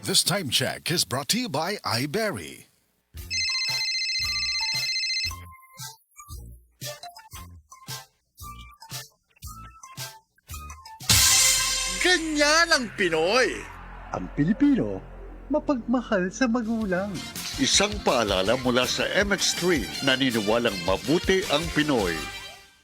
This time check is brought to you by iBerry. Ganyan ang Pinoy. Ang Pilipino, mapagmahal sa magulang. Isang paalala mula sa MX3, naniniwalang mabuti ang Pinoy.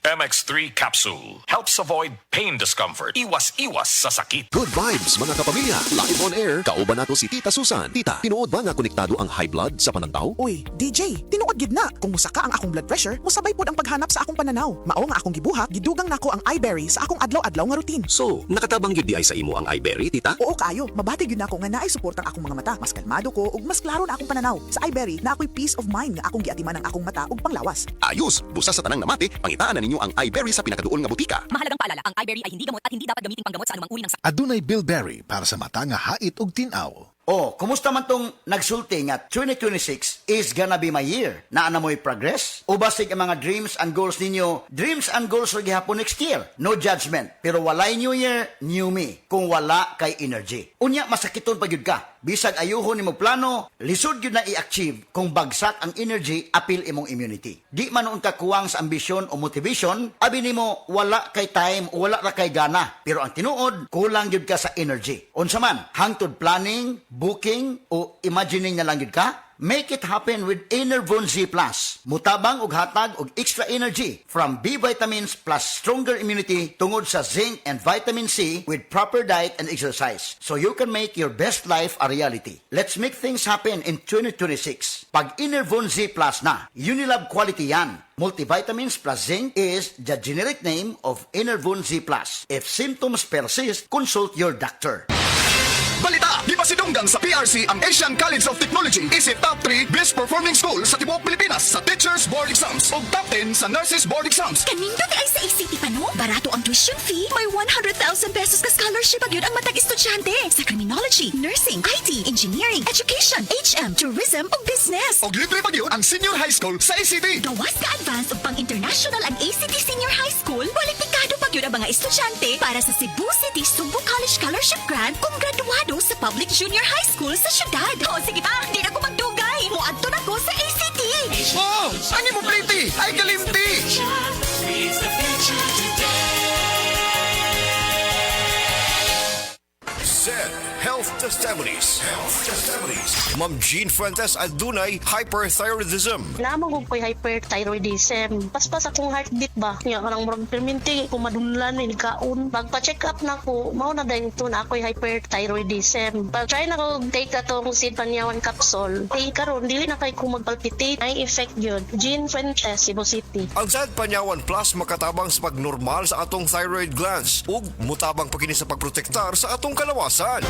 MX3 Capsule helps avoid pain discomfort. Iwas-iwas sa sakit. Good vibes mga kapamilya. Live on air, kauban nato si Tita Susan. Tita, tinuod ba nga konektado ang high blood sa panantaw? Uy, DJ, tinuod gid na. Kung musaka ang akong blood pressure, musabay pod ang paghanap sa akong pananaw. Mao nga akong gibuhat, gidugang nako ang iBerry sa akong adlaw-adlaw nga routine. So, nakatabang yun di ay sa imo ang iBerry, Tita? Oo kayo, mabati gyud nako nga naay suporta ang akong mga mata. Mas kalmado ko ug mas klaro na akong pananaw. Sa iBerry na ako'y peace of mind nga akong giatiman ang akong mata ug panglawas. Ayos! Busa sa tanang namati, pangitaan na ninyo ang iBerry sa pinakaduol nga butika. Mahalagang paalala, ang iBerry ay hindi gamot at hindi dapat gamiting panggamot sa anumang uri ng sakit. Adunay Bilberry para sa mata nga hait ug tinaw. Oh, kumusta man tong nagsulti nga 2026 is gonna be my year? Naana mo'y progress? O basig ang mga dreams and goals ninyo, dreams and goals ra gihapon next year? No judgment. Pero walay new year, new me. Kung wala kay energy. Unya, masakiton pa gyud ka. Bisag ayuhon nimo plano, lisod gyud na i-achieve kung bagsak ang energy, apil imong immunity. Di man ka kuwang sa ambisyon o motivation, abi nimo wala kay time o wala ra kay gana. Pero ang tinuod, kulang gyud ka sa energy. Unsa man, hangtod planning, booking o imagining na lang gyud ka? Make it happen with Enervon Z+. Mutabang og hatag og extra energy from B vitamins plus stronger immunity tungod sa zinc and vitamin C with proper diet and exercise. So you can make your best life a reality. Let's make things happen in 2026. Pag Enervon Z+ na, Unilab quality yan. Multivitamins plus zinc is the generic name of Enervon Z+. If symptoms persist, consult your doctor. Balita! Di ba sinunggang sa PRC ang Asian College of Technology? Isip top 3 best performing school sa tibuok Pilipinas sa Teachers Board Exams o top 10 sa Nurses Board Exams. Kanindot ay sa ACT pa no? Barato ang tuition fee. May 100,000 pesos ka scholarship pag yun ang matag estudyante sa criminology, nursing, IT, engineering, education, HM, tourism o business. O libre pag yun ang senior high school sa ACT. Gawas ka advance o pang-international ang ACT Senior High School. Kwalipikado pag yun ang mga estudyante para sa Cebu City Sumbu College Scholarship Grant kung graduado sa Public Junior High School sa syudad. O sige pa, di na ko magdugay. Muadto na ko sa ACT. Oh! Ano mo pretty? Ay kalimti! Zed Health Testimonies. Ma'am Jean Fuentes adunay hyperthyroidism. Naman ko ko'y hyperthyroidism. Paspas akong heartbeat ba? Nga karang murag perminti ko madunlan ni kaon. Pagpa-check up na ko, mao na dahil ito na ako'y hyperthyroidism. Pag-try na ko take atong Sid Panyawan capsule. Karon dili na kay ko magpalpitate. Ay effect yun. Jean Fuentes, Cebu City. Ang Zed Panyawan Plus makatabang sa pagnormal sa atong thyroid glands ug mutabang pa kini sa pagprotektar sa atong kalawasan.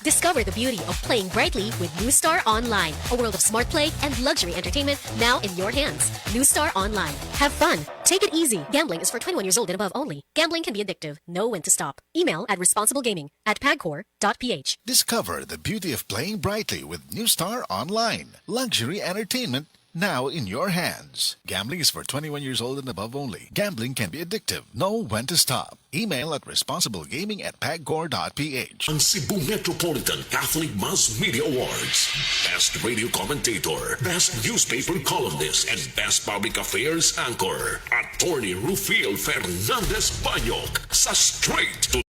Discover the beauty of playing brightly with New Star Online, a world of smart play and luxury entertainment now in your hands. New Star Online. Have fun. Take it easy. Gambling is for 21 years old and above only. Gambling can be addictive. Know when to stop. Email at responsiblegaming@pagcor.ph. Discover the beauty of playing brightly with New Star Online. Luxury entertainment now in your hands. Gambling is for 21 years old and above only. Gambling can be addictive. Know when to stop. Email at responsiblegaming@pagcor.ph. Ang Cebu Metropolitan Catholic Mass Media Awards. Best Radio Commentator, Best Newspaper Columnist, and Best Public Affairs Anchor. Attorney Rufiel Fernandez Banyok sa Straight to